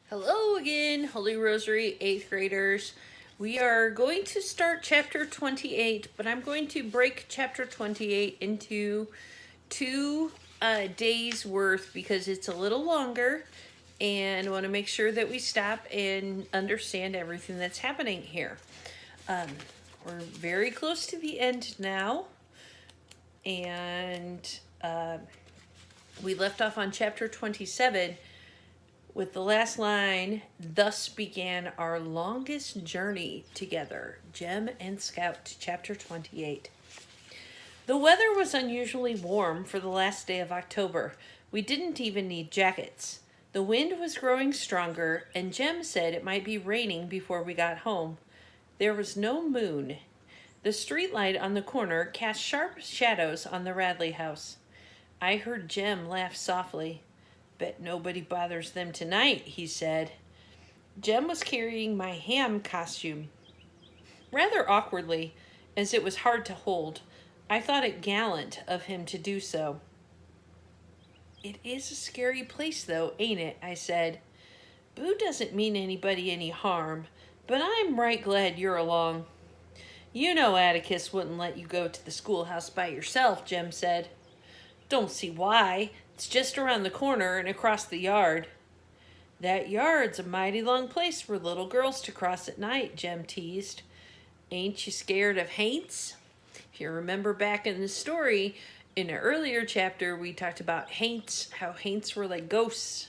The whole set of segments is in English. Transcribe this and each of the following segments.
Hello again, Holy Rosary 8th graders. We are going to start chapter 28, but I'm going to break chapter 28 into two days worth because it's a little longer and I want to make sure that we stop and understand everything that's happening here. We're very close to the end now, and we left off on chapter 27 with the last line, "Thus began our longest journey together." Jem and Scout, chapter 28. The weather was unusually warm for the last day of October. We didn't even need jackets. The wind was growing stronger, and Jem said it might be raining before we got home. There was no moon. The streetlight on the corner cast sharp shadows on the Radley house. I heard Jem laugh softly. "Bet nobody bothers them tonight," he said. Jem was carrying my ham costume. Rather awkwardly, as it was hard to hold, I thought it gallant of him to do so. "It is a scary place, though, ain't it?" I said. "Boo doesn't mean anybody any harm, but I'm right glad you're along." "You know Atticus wouldn't let you go to the schoolhouse by yourself," Jem said. "Don't see why. It's just around the corner and across the yard." "That yard's a mighty long place for little girls to cross at night," Jem teased. "Ain't you scared of haints?" If you remember back in the story, in an earlier chapter, we talked about haints, how haints were like ghosts.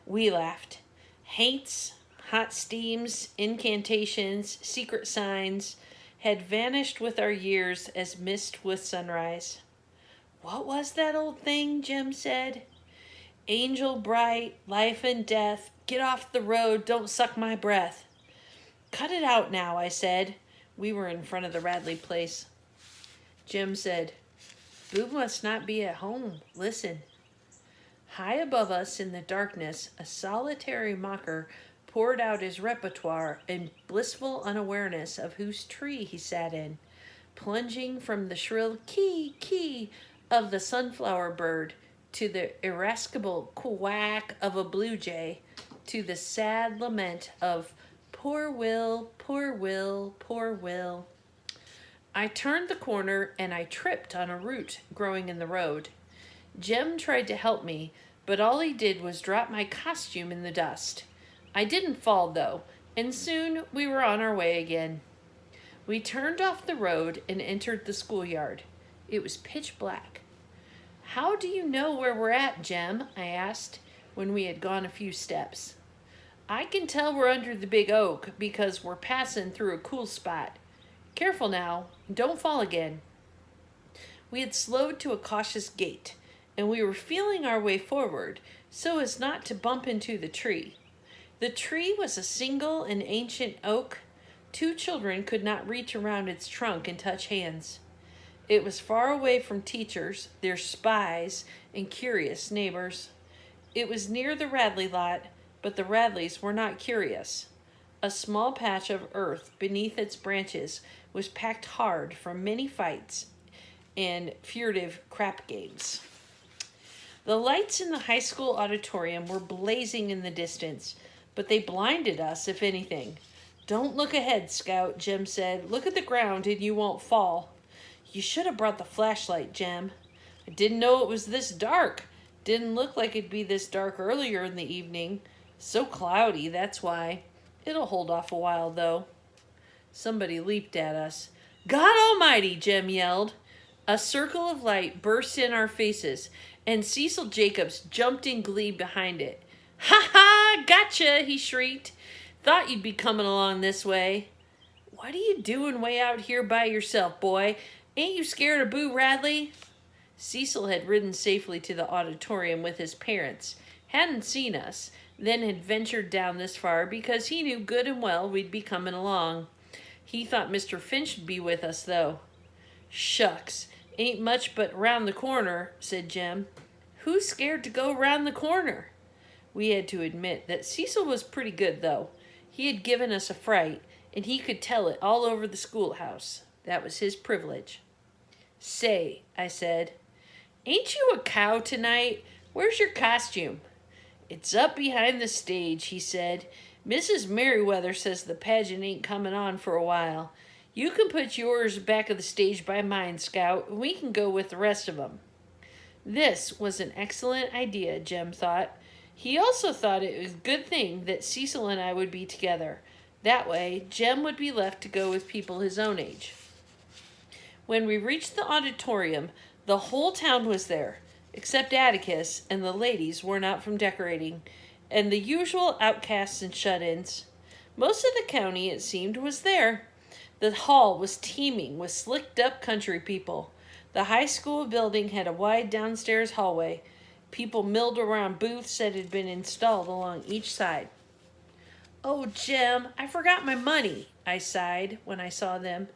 We laughed. Haints, hot steams, incantations, secret signs had vanished with our years as mist with sunrise. "What was that old thing?" Jem said. "Angel bright, life and death, get off the road, don't suck my breath." "Cut it out now," I said. We were in front of the Radley place. Jem said, "Boo must not be at home. Listen." High above us in the darkness, a solitary mocker poured out his repertoire in blissful unawareness of whose tree he sat in, plunging from the shrill kee, kee of the sunflower bird to the irascible quack of a blue jay to the sad lament of "Poor Will, poor Will, poor Will." I turned the corner and I tripped on a root growing in the road. Jem tried to help me, but all he did was drop my costume in the dust. I didn't fall, though, and soon we were on our way again. We turned off the road and entered the schoolyard. It was pitch black. "How do you know where we're at, Jem?" I asked when we had gone a few steps. "I can tell we're under the big oak because we're passing through a cool spot. Careful now, don't fall again." We had slowed to a cautious gait, and we were feeling our way forward so as not to bump into the tree. The tree was a single and ancient oak. 2 children could not reach around its trunk and touch hands. It was far away from teachers, their spies, and curious neighbors. It was near the Radley lot, but the Radleys were not curious. A small patch of earth beneath its branches was packed hard from many fights and furtive crap games. The lights in the high school auditorium were blazing in the distance, but they blinded us, if anything. "Don't look ahead, Scout," Jem said. "Look at the ground and you won't fall." "You should have brought the flashlight, Jem." "I didn't know it was this dark. Didn't look like it'd be this dark earlier in the evening. So cloudy, that's why. It'll hold off a while, though." Somebody leaped at us. "God Almighty!" Jem yelled. A circle of light burst in our faces, and Cecil Jacobs jumped in glee behind it. "Ha ha! Gotcha!" he shrieked. "Thought you'd be coming along this way." "What are you doing way out here by yourself, boy? Ain't you scared of Boo Radley?" Cecil had ridden safely to the auditorium with his parents, hadn't seen us, then had ventured down this far because he knew good and well we'd be coming along. He thought Mr. Finch would be with us, though. "Shucks, ain't much but round the corner," said Jem. "Who's scared to go round the corner?" We had to admit that Cecil was pretty good, though. He had given us a fright, and he could tell it all over the schoolhouse. That was his privilege. "Say," I said, "ain't you a cow tonight? Where's your costume?" "It's up behind the stage," he said. "Mrs. Merriweather says the pageant ain't coming on for a while. You can put yours back of the stage by mine, Scout, and we can go with the rest of 'em." This was an excellent idea, Jem thought. He also thought it was a good thing that Cecil and I would be together. That way, Jem would be left to go with people his own age. When we reached the auditorium, the whole town was there, except Atticus, and the ladies were not from decorating, and the usual outcasts and shut-ins. Most of the county, it seemed, was there. The hall was teeming with slicked-up country people. The high school building had a wide downstairs hallway. People milled around booths that had been installed along each side. "Oh, Jem, I forgot my money," I sighed when I saw them.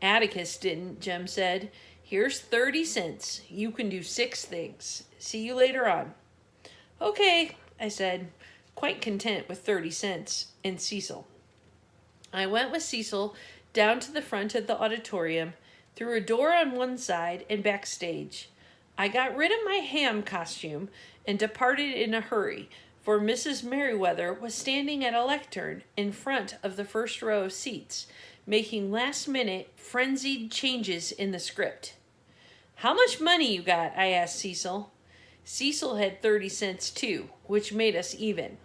"Atticus didn't," Jem said. "Here's 30 cents. You can do 6 things. See you later on." "Okay," I said, quite content with 30 cents and Cecil. I went with Cecil down to the front of the auditorium, through a door on one side and backstage. I got rid of my ham costume and departed in a hurry, for Mrs. Merriweather was standing at a lectern in front of the first row of seats, making last-minute, frenzied changes in the script. "How much money you got?" I asked Cecil. Cecil had 30 cents too, which made us even.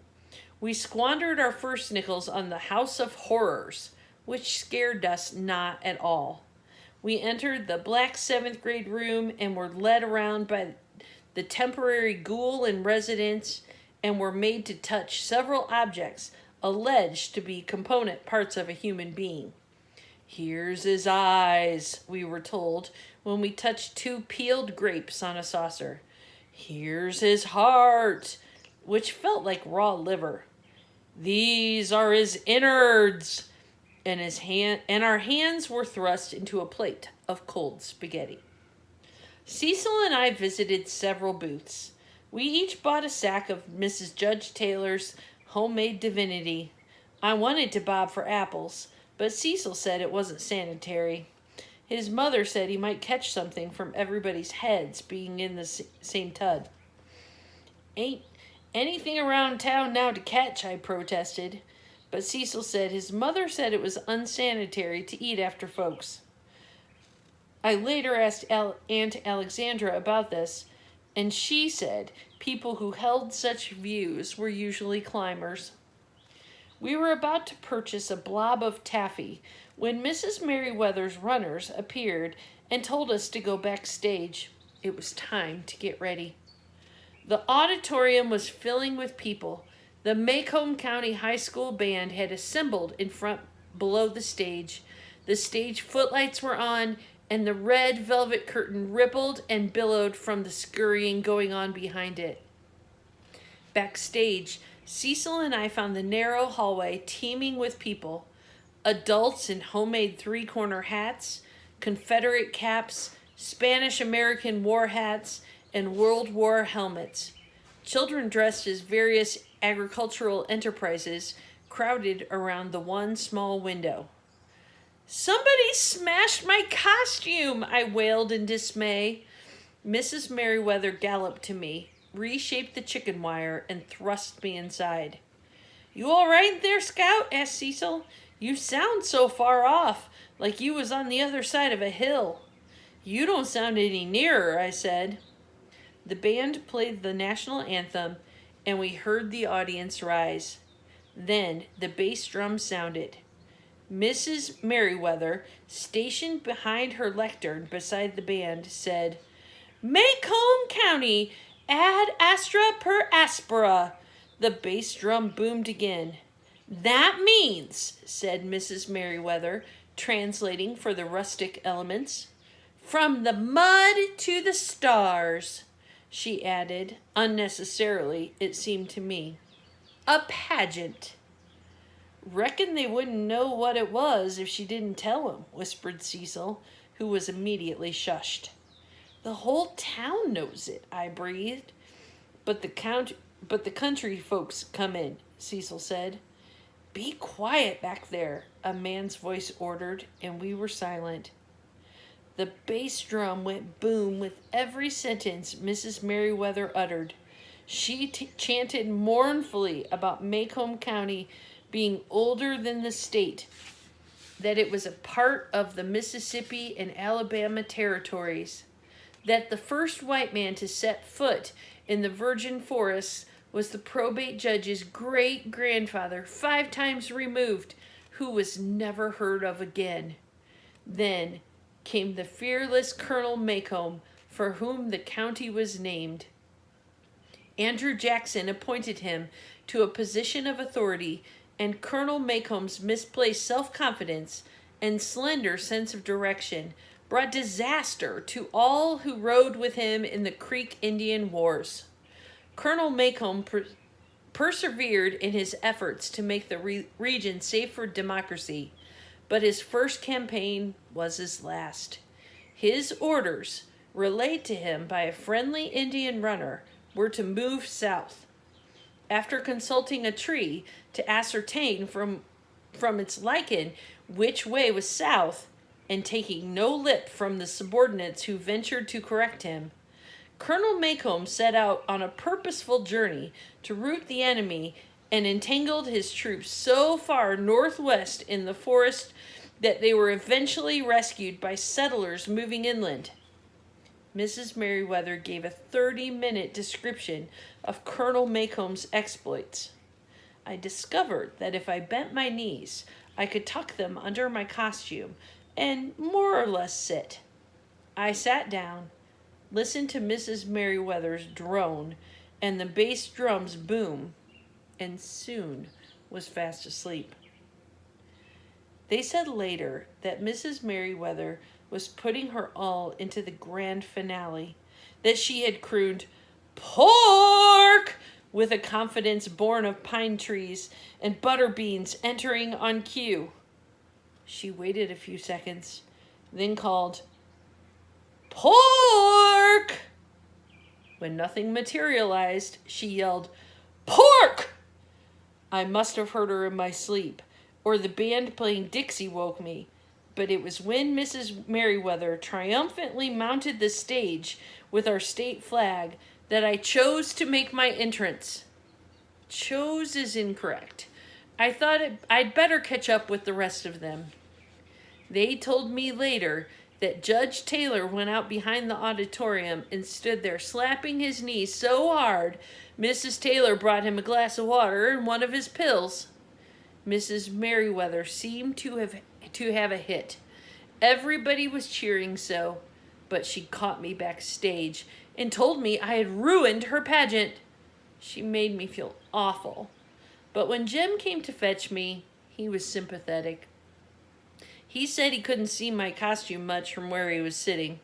We squandered our first nickels on the House of Horrors, which scared us not at all. We entered the black 7th grade room and were led around by the temporary ghoul in residence and were made to touch several objects alleged to be component parts of a human being. "Here's his eyes," we were told when we touched 2 peeled grapes on a saucer. "Here's his heart," which felt like raw liver. "These are his innards," and our hands were thrust into a plate of cold spaghetti. Cecil and I visited several booths. We each bought a sack of Mrs. Judge Taylor's homemade divinity. I wanted to bob for apples, but Cecil said it wasn't sanitary. His mother said he might catch something from everybody's heads being in the same tub. "Ain't anything around town now to catch," I protested. But Cecil said his mother said it was unsanitary to eat after folks. I later asked Aunt Alexandra about this, and she said people who held such views were usually climbers. We were about to purchase a blob of taffy when Mrs. Merriweather's runners appeared and told us to go backstage. It was time to get ready. The auditorium was filling with people. The Macomb County High School band had assembled in front below the stage. The stage footlights were on, and the red velvet curtain rippled and billowed from the scurrying going on behind it. Backstage, Cecil and I found the narrow hallway teeming with people. Adults in homemade 3-corner hats, Confederate caps, Spanish-American war hats, and World War helmets. Children dressed as various agricultural enterprises crowded around the one small window. "Somebody smashed my costume!" I wailed in dismay. Mrs. Merriweather galloped to me, reshaped the chicken wire, and thrust me inside. "You all right there, Scout?" asked Cecil. "You sound so far off, like you was on the other side of a hill." "You don't sound any nearer," I said. The band played the national anthem, and we heard the audience rise. Then the bass drum sounded. Mrs. Merriweather, stationed behind her lectern beside the band, said, "Macomb County, ad astra per aspera." The bass drum boomed again. "That means," said Mrs. Merriweather, translating for the rustic elements, "from the mud to the stars." She added, unnecessarily, it seemed to me, "a pageant." "Reckon they wouldn't know what it was if she didn't tell 'em," whispered Cecil, who was immediately shushed. "The whole town knows it," I breathed. But the country folks come in," Cecil said. "Be quiet back there," a man's voice ordered, and we were silent. The bass drum went boom with every sentence Mrs. Merriweather uttered. She chanted mournfully about Macomb County being older than the state, that it was a part of the Mississippi and Alabama territories, that the first white man to set foot in the virgin forests was the probate judge's great-grandfather, 5 times removed, who was never heard of again. Then came the fearless Colonel Macomb, for whom the county was named. Andrew Jackson appointed him to a position of authority, and Colonel Macomb's misplaced self-confidence and slender sense of direction brought disaster to all who rode with him in the Creek Indian Wars. Colonel Macomb persevered in his efforts to make the region safe for democracy, but his first campaign was his last. His orders, relayed to him by a friendly Indian runner, were to move south. After consulting a tree to ascertain from its lichen which way was south, and taking no lip from the subordinates who ventured to correct him, Colonel Macomb set out on a purposeful journey to rout the enemy and entangled his troops so far northwest in the forest that they were eventually rescued by settlers moving inland. Mrs. Merriweather gave a 30-minute description of Colonel Macomb's exploits. I discovered that if I bent my knees, I could tuck them under my costume and more or less sit. I sat down, listened to Mrs. Merriweather's drone and the bass drums boom, and soon was fast asleep. They said later that Mrs. Merriweather was putting her all into the grand finale, that she had crooned, "Pork!" with a confidence born of pine trees and butter beans entering on cue. She waited a few seconds, then called, "Pork!" When nothing materialized, she yelled, "Pork!" I must have heard her in my sleep, or the band playing Dixie woke me, but it was when Mrs. Merriweather triumphantly mounted the stage with our state flag that I chose to make my entrance. Chose is incorrect. I thought I'd better catch up with the rest of them. They told me later that Judge Taylor went out behind the auditorium and stood there slapping his knees so hard, Mrs. Taylor brought him a glass of water and one of his pills. Mrs. Merriweather seemed to have a hit. Everybody was cheering so, but she caught me backstage and told me I had ruined her pageant. She made me feel awful. But when Jim came to fetch me, he was sympathetic. He said he couldn't see my costume much from where he was sitting.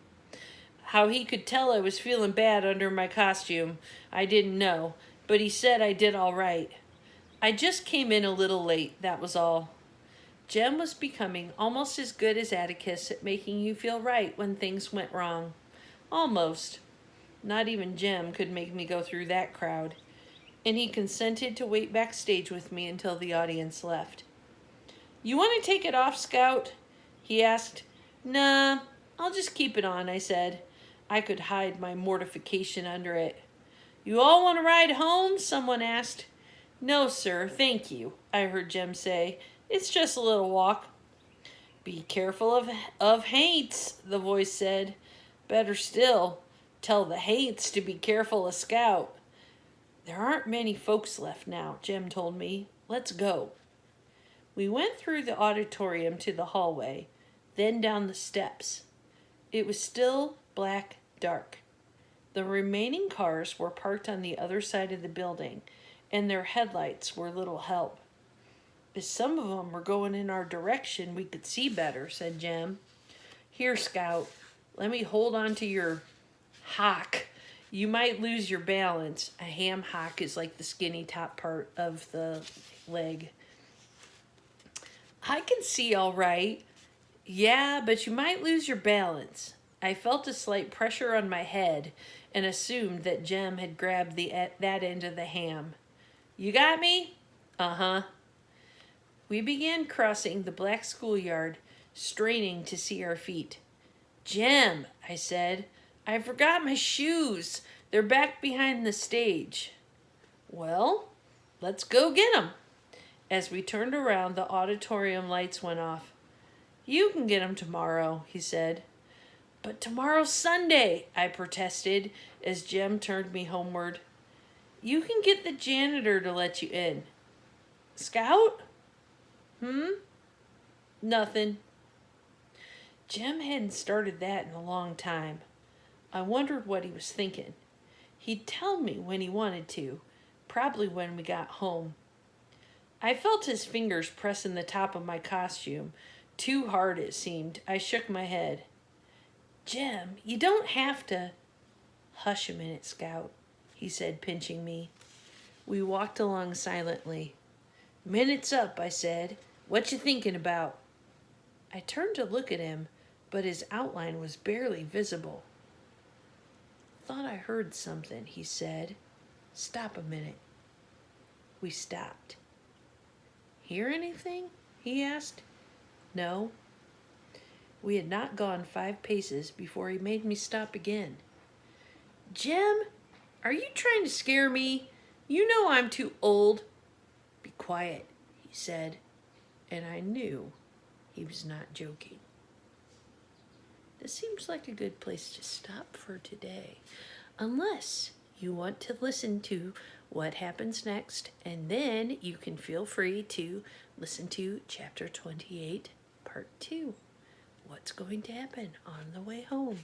How he could tell I was feeling bad under my costume, I didn't know, but he said I did all right. I just came in a little late, that was all. Jem was becoming almost as good as Atticus at making you feel right when things went wrong. Almost. Not even Jem could make me go through that crowd. And he consented to wait backstage with me until the audience left. "You want to take it off, Scout?" he asked. "Nah, I'll just keep it on," I said. I could hide my mortification under it. "You all want to ride home?" someone asked. "No, sir, thank you," I heard Jem say. "It's just a little walk." "Be careful of haints," the voice said. "Better still, tell the haints to be careful of Scout." "There aren't many folks left now," Jem told me. "Let's go." We went through the auditorium to the hallway, then down the steps. It was still black dark. The remaining cars were parked on the other side of the building, and their headlights were little help. "If some of them were going in our direction, we could see better," said Jem. "Here, Scout, let me hold on to your hock. You might lose your balance." A ham hock is like the skinny top part of the leg. "I can see all right." "Yeah, but you might lose your balance." I felt a slight pressure on my head and assumed that Jem had grabbed that end of the ham. "You got me?" "Uh-huh." We began crossing the black schoolyard, straining to see our feet. "Jem," I said, "I forgot my shoes. They're back behind the stage. Well, let's go get them. As we turned around, the auditorium lights went off. You can get them tomorrow, he said. But tomorrow's Sunday, I protested as Jem turned me homeward. You can get the janitor to let you in. Scout? Nothing. Jem hadn't started that in a long time. I wondered what he was thinking. He'd tell me when he wanted to, probably when we got home. I felt his fingers pressing the top of my costume. Too hard, it seemed. I shook my head. Jem, you don't have to. Hush a minute, Scout, he said, pinching me. We walked along silently. Minute's up, I said. What you thinking about? I turned to look at him, but his outline was barely visible. Thought I heard something, he said. Stop a minute. We stopped. Hear anything? He asked. No. We had not gone 5 paces before he made me stop again. Jem, are you trying to scare me? You know I'm too old. Be quiet, he said, and I knew he was not joking. This seems like a good place to stop for today, unless you want to listen to what happens next, and then you can feel free to listen to Chapter 28, Part 2. What's going to happen on the way home?